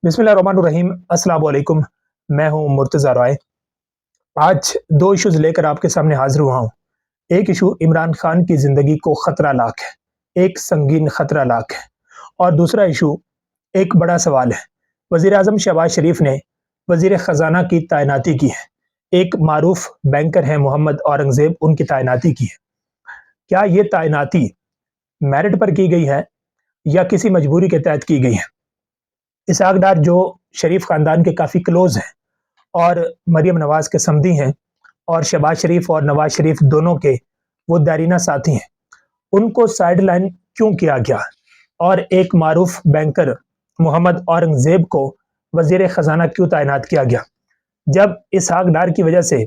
बिस्मिल्लाहिर्रहमानिर्रहीम। अस्सलाम वालेकुम। मैं हूं मुर्तज़ा रॉय। आज दो इश्यूज़ लेकर आपके सामने हाज़िर हुआ हूं। एक इशू इमरान खान की ज़िंदगी को ख़तरा लाक है, एक संगीन ख़तरा लाक है, और दूसरा इशू एक बड़ा सवाल है। वज़ीर-ए-आज़म शहबाज शरीफ ने वज़ीर ख़ज़ाना की तैनाती की है। एक मारूफ़ बैंकर हैं मोहम्मद औरंगज़ेब, उनकी तैनाती की है। क्या ये तैनाती मेरिट पर की गई है या किसी मजबूरी के तहत की गई है? इसहाक डार जो शरीफ ख़ानदान के काफ़ी क्लोज़ हैं और मरीम नवाज़ के समधी हैं और शहबाज शरीफ और नवाज़ शरीफ दोनों के वो दारीना साथी हैं, उनको साइड लाइन क्यों किया गया? और एक मारूफ बैंकर मोहम्मद औरंगज़ेब को वज़ीर ख़ज़ाना क्यों तैनात किया गया? जब इसहाक डार की वजह से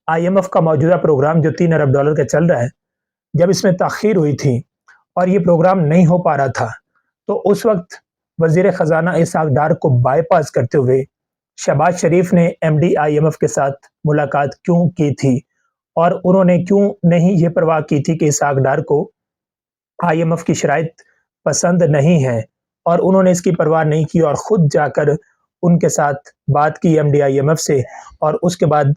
IMF का मौजूदा प्रोग्राम जो $3 अरब का चल रहा है, जब इसमें ताख़ीर हुई थी और ये प्रोग्राम नहीं हो पा रहा था, तो उस वक्त वज़ीर ख़ज़ाना इसहाक डार को बाईपास करते हुए शहबाज शरीफ ने MD IMF के साथ मुलाकात क्यों की थी? और उन्होंने क्यों नहीं ये परवाह की थी कि इसहाक डार को IMF की शराइत पसंद नहीं है, और उन्होंने इसकी परवाह नहीं की और ख़ुद जाकर उनके साथ बात की MD IMF से, और उसके बाद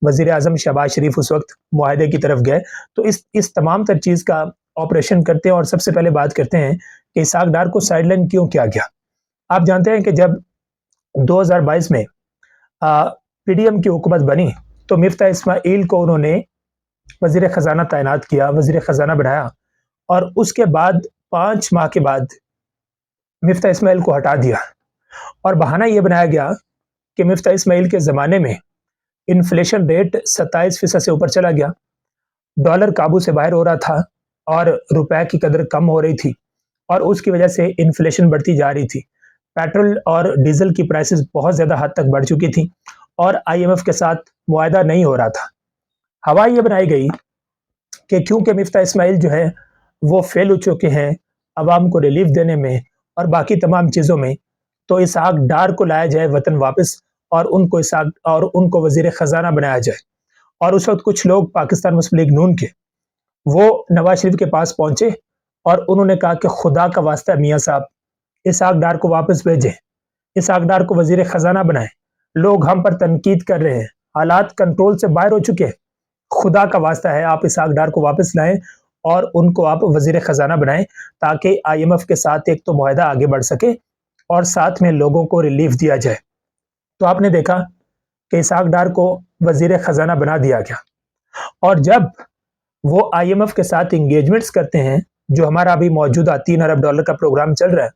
वज़ीर-ए-आज़म शहबाज शरीफ उस वक्त मुआहदे की तरफ गए। तो इस तमाम तर चीज़ का ऑपरेशन करते हैं और सबसे पहले बात करते हैं कि इसहाक डार को साइडलाइन क्यों किया गया। आप जानते हैं कि जब 2022 में PDM की हुकूमत बनी तो मिफ्ता इस्माइल को उन्होंने वज़ीर ख़ज़ाना तैनात किया, वज़ीर ख़ज़ाना बनाया, और उसके बाद 5 माह के बाद मिफ्ता इस्माइल को हटा दिया और बहाना ये बनाया गया कि मिफ्ता इस्माइल के ज़माने में इन्फ्लेशन रेट 27% से ऊपर चला गया, डॉलर काबू से बाहर हो रहा था और रुपए की कदर कम हो रही थी, और उसकी वजह से इन्फ्लेशन बढ़ती जा रही थी। पेट्रोल और डीजल की प्राइसेस बहुत ज़्यादा हद तक बढ़ चुकी थी और IMF के साथ मुआहदा नहीं हो रहा था। हवा ये बनाई गई कि क्योंकि मिफ्ता इस्माइल जो है वो फेल हो चुके हैं अवाम को रिलीफ देने में और बाकी तमाम चीज़ों में, तो इसहाक डार को लाया जाए वतन वापस और उनको वज़ीर ख़ज़ाना बनाया जाए। और उस वक्त कुछ लोग पाकिस्तान मुस्लिम लीग नून के वो नवाज शरीफ के पास पहुंचे और उन्होंने कहा कि खुदा का वास्ता मियाँ साहब, इसहाक डार को वापस भेजें, इसहाक डार को वज़ीर ख़ज़ाना बनाएं। लोग हम पर तनकीद कर रहे हैं, हालात कंट्रोल से बाहर हो चुके हैं, खुदा का वास्ता है आप इसहाक डार को वापस लाएं और उनको आप वज़ीर ख़ज़ाना बनाएं, ताकि IMF के साथ एक तो मुआहदा आगे बढ़ सके और साथ में लोगों को रिलीफ दिया जाए। तो आपने देखा कि इसहाक डार को वज़ीर ख़ज़ाना बना दिया गया, और जब वो IMF के साथ इंगेजमेंट्स करते हैं, जो हमारा अभी मौजूदा $3 अरब का प्रोग्राम चल रहा है,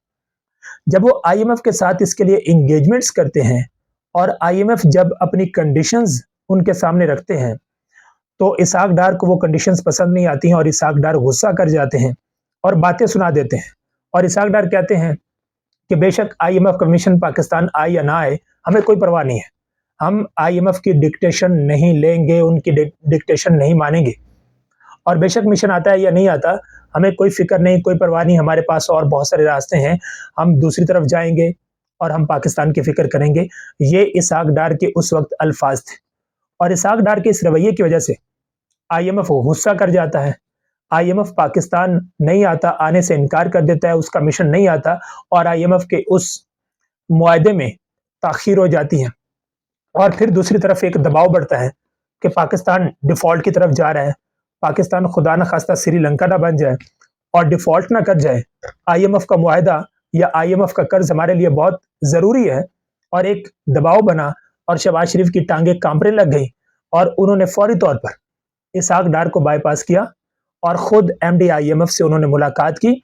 जब वो IMF के साथ इसके लिए इंगेजमेंट्स करते हैं और IMF जब अपनी कंडीशंस उनके सामने रखते हैं, तो इसहाक डार को वो कंडीशंस पसंद नहीं आती हैं और इसहाक डार गुस्सा कर जाते हैं और बातें सुना देते हैं। और इसहाक डार कहते हैं कि बेशक IMF कमीशन पाकिस्तान आए या ना आए, हमें कोई परवाह नहीं है, हम IMF की डिक्टेशन नहीं लेंगे, उनकी डिक्टेशन नहीं मानेंगे, और बेशक मिशन आता है या नहीं आता, हमें कोई फिक्र नहीं, कोई परवाह नहीं, हमारे पास और बहुत सारे रास्ते हैं, हम दूसरी तरफ जाएंगे और हम पाकिस्तान की फिक्र करेंगे। ये इसहाक डार के उस वक्त अल्फाज थे, और इसहाक डार के इस रवैये की वजह से IMF गुस्सा कर जाता है, IMF पाकिस्तान नहीं आता, आने से इनकार कर देता है, उसका मिशन नहीं आता, और IMF के उस मुआहदे में ताख़ीर हो जाती है। और फिर दूसरी तरफ एक दबाव बढ़ता है कि पाकिस्तान डिफ़ॉल्ट की तरफ जा रहा है, पाकिस्तान खुदा न खास्ता श्रीलंका ना बन जाए और डिफ़ॉल्ट ना कर जाए। IMF का मुआहदा या IMF का कर्ज हमारे लिए बहुत ज़रूरी है, और एक दबाव बना और शहबाज शरीफ की टांगें कांपने लग गई और उन्होंने फौरी तौर पर इसहाक डार को बाईपास किया और ख़ुद MD IMF से उन्होंने मुलाकात की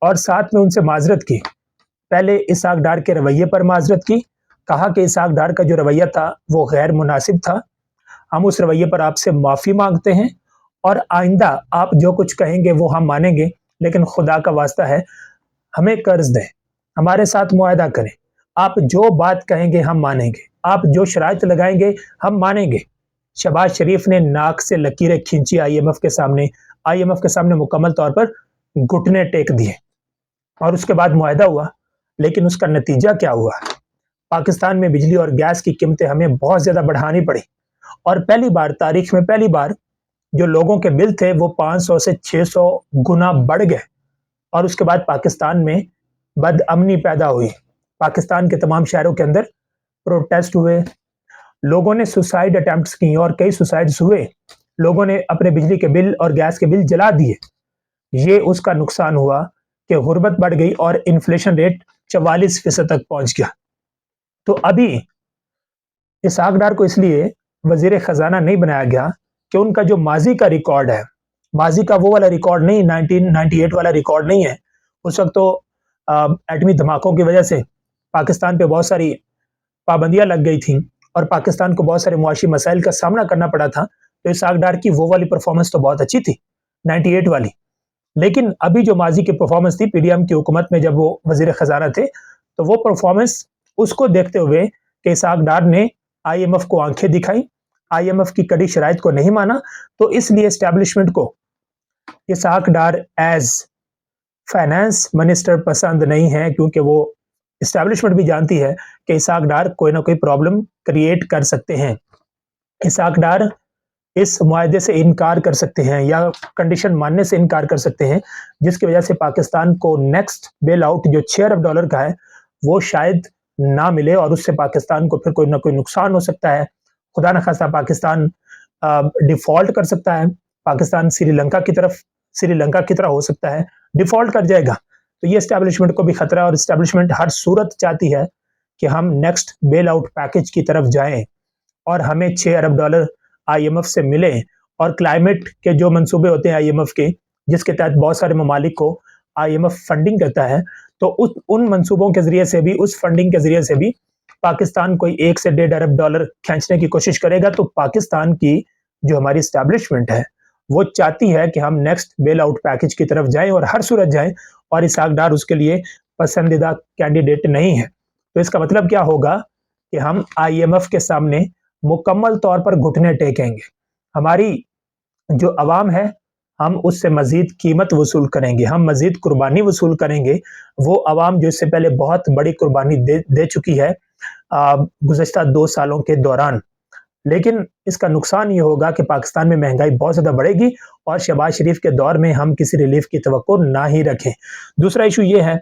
और साथ में उनसे माजरत की। पहले इसहाक डार के रवैये पर माजरत की, कहा कि इसहाक डार का जो रवैया था वो गैर मुनासिब था, हम उस रवैये पर आपसे माफ़ी मांगते हैं और आइंदा आप जो कुछ कहेंगे वो हम मानेंगे, लेकिन खुदा का वास्ता है हमें कर्ज दें, हमारे साथ मुआहदा करें, आप जो बात कहेंगे हम मानेंगे, आप जो शराइत लगाएंगे हम मानेंगे। शहबाज शरीफ ने नाक से लकीरें खींची IMF के सामने मुकम्मल तौर पर घुटने टेक दिए, और उसके बाद मुआहदा हुआ। लेकिन उसका नतीजा क्या हुआ? पाकिस्तान में बिजली और गैस की कीमतें हमें बहुत ज़्यादा बढ़ानी पड़ी, और पहली बार तारीख में पहली बार जो लोगों के बिल थे वो 500 से 600 गुना बढ़ गए, और उसके बाद पाकिस्तान में बदअमनी पैदा हुई, पाकिस्तान के तमाम शहरों के अंदर प्रोटेस्ट हुए, लोगों ने सुसाइड अटेम्प्ट्स की और कई सुसाइड्स हुए, लोगों ने अपने बिजली के बिल और गैस के बिल जला दिए। ये उसका नुकसान हुआ कि गुर्बत बढ़ गई और इन्फ्लेशन रेट 44% तक पहुंच गया। तो अभी इसहाक डार को इसलिए वजीर खजाना नहीं बनाया गया कि उनका जो माजी का रिकॉर्ड है, माजी का वो वाला रिकॉर्ड नहीं, 1998 वाला रिकॉर्ड नहीं है। उस वक्त तो एटमी धमाकों की वजह से पाकिस्तान पे बहुत सारी पाबंदियां लग गई थी और पाकिस्तान को बहुत सारे मुआशी मसाइल का सामना करना पड़ा था। तो इसहाक डार की वो वाली परफॉर्मेंस तो बहुत अच्छी थी, 98 वाली। लेकिन अभी जो माजी की परफॉर्मेंस थी पीडीएम की हुकूमत में जब वो वजीर खजाना थे, तो वो परफॉर्मेंस उसको देखते हुए कि इसहाक डार ने आईएमएफ को आंखें दिखाई, आईएमएफ की कड़ी शराइत को नहीं माना, तो इसलिए एस्टैब्लिशमेंट को इसहाक डार एज फाइनेंस मिनिस्टर पसंद नहीं है, क्योंकि वो एस्टैब्लिशमेंट भी जानती है कि इसहाक डार कोई ना कोई प्रॉब्लम क्रिएट कर सकते हैं। इसहाक डार इस मुआहदे से इनकार कर सकते हैं या कंडीशन मानने से इनकार कर सकते हैं, जिसकी वजह से पाकिस्तान को नेक्स्ट बेल आउट जो $6 अरब का है वो शायद ना मिले और उससे पाकिस्तान को फिर कोई ना कोई नुकसान हो सकता है। खुदा न खास्ता पाकिस्तान डिफॉल्ट कर सकता है, पाकिस्तान श्रीलंका की तरह हो सकता है, डिफॉल्ट कर जाएगा। तो ये एस्टैब्लिशमेंट को भी खतरा, और एस्टैब्लिशमेंट हर सूरत चाहती है कि हम नेक्स्ट बेल आउट पैकेज की तरफ जाएं और हमें $6 अरब आईएमएफ से मिले। और क्लाइमेट के जो मंसूबे होते हैं आईएमएफ के, जिसके तहत बहुत सारे ममालिक को आईएमएफ फंडिंग करता है, तो उन मंसूबों के जरिए से भी, उस फंडिंग के जरिए से भी पाकिस्तान कोई $1 से $1.5 अरब खींचने की कोशिश करेगा। तो पाकिस्तान की जो हमारी एस्टैब्लिशमेंट है वो चाहती है कि हम नेक्स्ट बेल आउट पैकेज की तरफ जाएं और हर सूरत जाएं, और इसहाक डार उसके लिए पसंदीदा कैंडिडेट नहीं है। तो इसका मतलब क्या होगा कि हम आईएमएफ के सामने मुकम्मल तौर पर घुटने टेकेंगे। हमारी जो अवाम है, हम उससे मजीद कीमत वसूल करेंगे, हम मजीद कुर्बानी वसूल करेंगे। वो अवाम जो इससे पहले बहुत बड़ी कुर्बानी दे चुकी है गुज़श्ता 2 सालों के दौरान। लेकिन इसका नुकसान ये होगा कि पाकिस्तान में महंगाई बहुत ज़्यादा बढ़ेगी और शहबाज शरीफ के दौर में हम किसी रिलीफ की तवक्को ना ही रखें। दूसरा इशू ये है,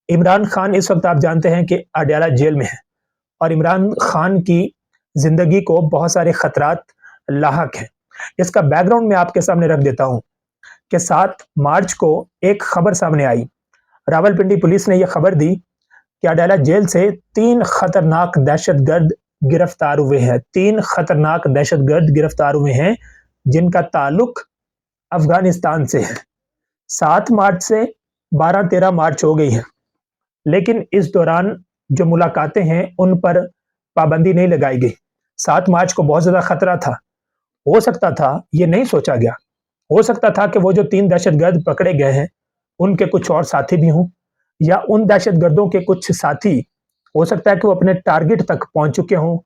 इमरान खान इस वक्त आप जानते हैं कि अडयाला जेल में है और इमरान खान की जिंदगी को बहुत सारे खतरात लाहक हैं। इसका बैकग्राउंड मैं आपके सामने रख देता हूं कि 7 मार्च को एक खबर सामने आई। रावलपिंडी पुलिस ने यह खबर दी कि अडयाला जेल से 3 खतरनाक दहशतगर्द गिरफ्तार हुए हैं। 3 खतरनाक दहशतगर्द गिरफ्तार हुए हैं जिनका ताल्लुक अफगानिस्तान से है। 7 मार्च से 12-13 मार्च हो गई है, लेकिन इस दौरान जो मुलाकातें हैं उन पर पाबंदी नहीं लगाई गई। 7 मार्च को बहुत ज्यादा खतरा था, हो सकता था, ये नहीं सोचा गया, हो सकता था कि वो जो 3 दहशतगर्द पकड़े गए हैं उनके कुछ और साथी भी हों, या उन दहशतगर्दों के कुछ साथी हो सकता है कि वो अपने टारगेट तक पहुंच चुके हों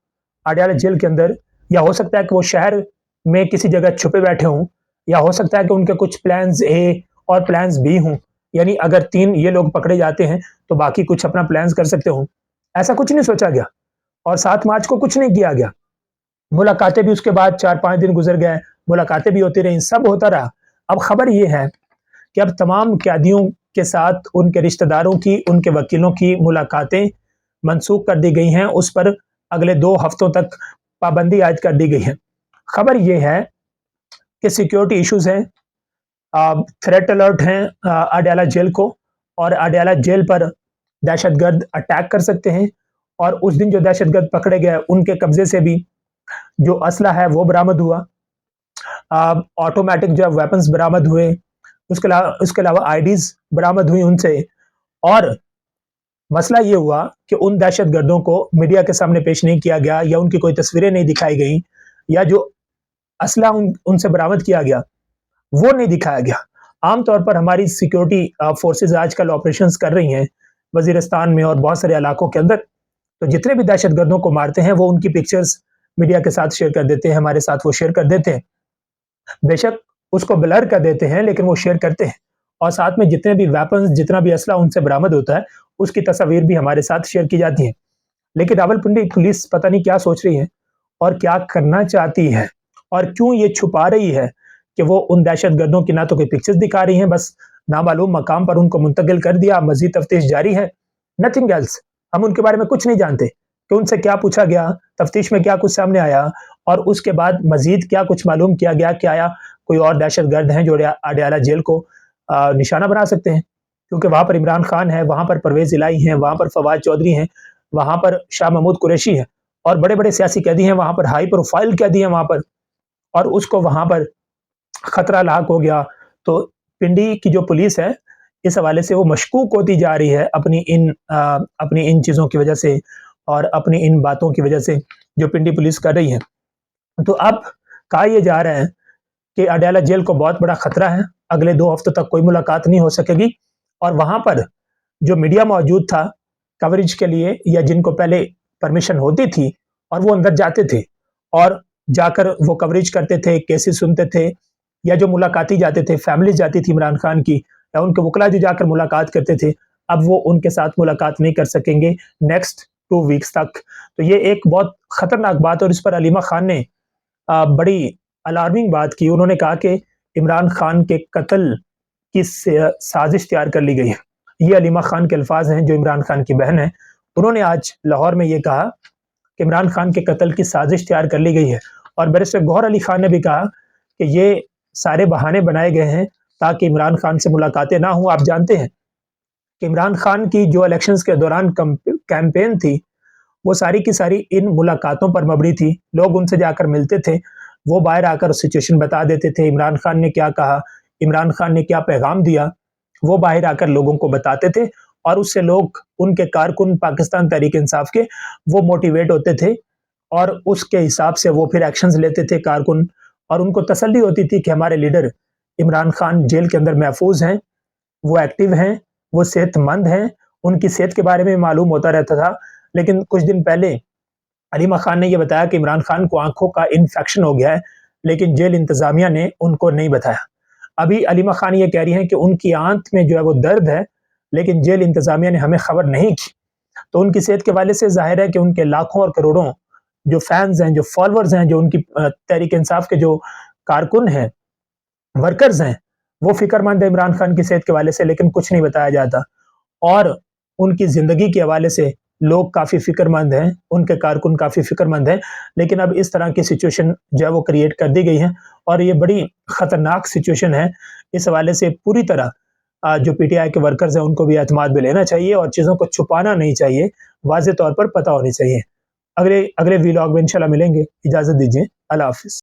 अडयाला जेल के अंदर, या हो सकता है कि वो शहर में किसी जगह छुपे बैठे हों, या हो सकता है कि उनके कुछ प्लान्स ए और प्लान्स बी हों। यानी अगर 3 ये लोग पकड़े जाते हैं तो बाकी कुछ अपना प्लान्स कर सकते हों। ऐसा कुछ नहीं सोचा गया और 7 मार्च को कुछ नहीं किया गया। मुलाकातें भी उसके बाद 4-5 दिन गुजर गए, मुलाकातें भी होती रही, सब होता रहा। अब खबर ये है कि अब तमाम कैदियों के साथ उनके रिश्तेदारों की, उनके वकीलों की मुलाकातें मनसूख कर दी गई हैं, उस पर अगले 2 हफ्तों तक पाबंदी आयद कर दी गई है। खबर यह है कि सिक्योरिटी इश्यूज हैं, थ्रेट अलर्ट हैं अडयाला जेल को, और अडयाला जेल पर दहशतगर्द अटैक कर सकते हैं। और उस दिन जो दहशतगर्द पकड़े गए उनके कब्जे से भी जो असला है वो बरामद हुआ, ऑटोमेटिक जो वेपन्स बरामद हुए, उसके अलावा आईडीज बरामद हुई उनसे। और मसला ये हुआ कि उन दहशतगर्दों को मीडिया के सामने पेश नहीं किया गया, या उनकी कोई तस्वीरें नहीं दिखाई गई, या जो असला उनसे बरामद किया गया वो नहीं दिखाया गया। आमतौर पर हमारी सिक्योरिटी फोर्सेज आजकल ऑपरेशंस कर रही हैं वजीरिस्तान में और बहुत सारे इलाकों के अंदर, तो जितने भी दहशतगर्दों को मारते हैं वो उनकी पिक्चर्स मीडिया के साथ शेयर कर देते हैं, हमारे साथ वो शेयर कर देते हैं। बेशक उसको ब्लर कर देते हैं, लेकिन वो शेयर करते हैं, और साथ में जितने भी वेपन्स, जितना भी असला उनसे बरामद होता है उसकी तस्वीर भी हमारे साथ शेयर की जाती है। लेकिन रावलपिंडी पुलिस पता नहीं क्या सोच रही है और क्या करना चाहती है, और क्यों ये छुपा रही है कि वो उन दहशतगर्दों की ना तो कोई पिक्चर्स दिखा रही हैं, बस नामालूम मकाम पर उनको मुंतकिल कर दिया, मजीद तफ्तीश जारी है। Nothing else. हम उनके बारे में कुछ नहीं जानते कि उनसे क्या पूछा गया, तफ्तीश में क्या कुछ सामने आया और उसके बाद मजीद क्या कुछ मालूम किया गया कि आया कोई और दहशतगर्द हैं जो अडयाला जेल को निशाना बना सकते हैं, क्योंकि वहां पर इमरान खान है, वहां पर परवेज इलाही हैं, वहां पर फवाद चौधरी हैं, वहां पर शाह महमूद कुरैशी है और बड़े बड़े सियासी कैदी हैं, वहां पर हाई प्रोफाइल कैदी हैं वहां पर, और उसको वहां पर खतरा लाक हो गया। तो पिंडी की जो पुलिस है इस हवाले से वो मशकूक होती जा रही है अपनी इन चीज़ों की वजह से और अपनी इन बातों की वजह से जो पिंडी पुलिस कर रही है। तो अब कहा यह जा रहा है कि अडयाला जेल को बहुत बड़ा खतरा है, अगले 2 हफ्तों तक कोई मुलाकात नहीं हो सकेगी और वहां पर जो मीडिया मौजूद था कवरेज के लिए या जिनको पहले परमिशन होती थी और वो अंदर जाते थे और जाकर वो कवरेज करते थे, केसेस सुनते थे, या जो मुलाकाती जाते थे, फैमिली जाती थी इमरान खान की या उनके वकला जो जाकर मुलाकात करते थे, अब वो उनके साथ मुलाकात नहीं कर सकेंगे नेक्स्ट 2 वीक्स तक। तो ये एक बहुत खतरनाक बात, और इस पर अलीमा खान ने बड़ी अलार्मिंग बात की। उन्होंने कहा कि इमरान खान के कत्ल की साजिश तैयार कर ली गई है। ये अलीमा खान के अल्फाज हैं जो इमरान खान की बहन है। उन्होंने आज लाहौर में ये कहा कि इमरान खान के कत्ल की साजिश तैयार कर ली गई है, और बैरिस्टर गौहर अली खान ने भी कहा कि ये सारे बहाने बनाए गए हैं ताकि इमरान खान से मुलाकातें ना हों। आप जानते हैं कि इमरान खान की जो इलेक्शंस के दौरान कैंपेन थी वो सारी की सारी इन मुलाकातों पर मबनी थी। लोग उनसे जाकर मिलते थे, वो बाहर आकर सिचुएशन बता देते थे, इमरान खान ने क्या कहा, इमरान खान ने क्या पैगाम दिया, वो बाहर आकर लोगों को बताते थे और उससे लोग, उनके कारकुन पाकिस्तान तहरीक इंसाफ के, वो मोटिवेट होते थे और उसके हिसाब से वो फिर एक्शंस लेते थे कारकुन, और उनको तसल्ली होती थी कि हमारे लीडर इमरान खान जेल के अंदर महफूज हैं, वो एक्टिव हैं, वो सेहतमंद हैं, उनकी सेहत के बारे में मालूम होता रहता था। लेकिन कुछ दिन पहले अलीमा खान ने यह बताया कि इमरान खान को आंखों का इन्फेक्शन हो गया है, लेकिन जेल इंतजामिया ने उनको नहीं बताया। अभी अलीमा खान ये कह रही हैं कि उनकी आंत में जो है वो दर्द है, लेकिन जेल इंतजामिया ने हमें खबर नहीं की। तो उनकी सेहत के वाले से जाहिर है कि उनके लाखों और करोड़ों जो फैंस हैं, जो फॉलोअर्स हैं, जो उनकी तहरीक इंसाफ के जो कारकुन हैं, वर्कर्स हैं, वो फिक्रमंद है इमरान खान की सेहत के हवाले से, लेकिन कुछ नहीं बताया जाता। और उनकी जिंदगी के हवाले से लोग काफी फिक्रमंद हैं, उनके कारकुन काफी फिक्रमंद हैं, लेकिन अब इस तरह की सिचुएशन जो है वो क्रिएट कर दी गई है और ये बड़ी खतरनाक सिचुएशन है। इस हवाले से पूरी तरह जो पीटीआई के वर्कर्स हैं उनको भी एतमाद में लेना चाहिए और चीज़ों को छुपाना नहीं चाहिए, वाज़ेह तौर पर पता होनी चाहिए। अगले अगले व्लॉग में इंशाल्लाह मिलेंगे, इजाज़त दीजिए, अल्लाह हाफ़िज़।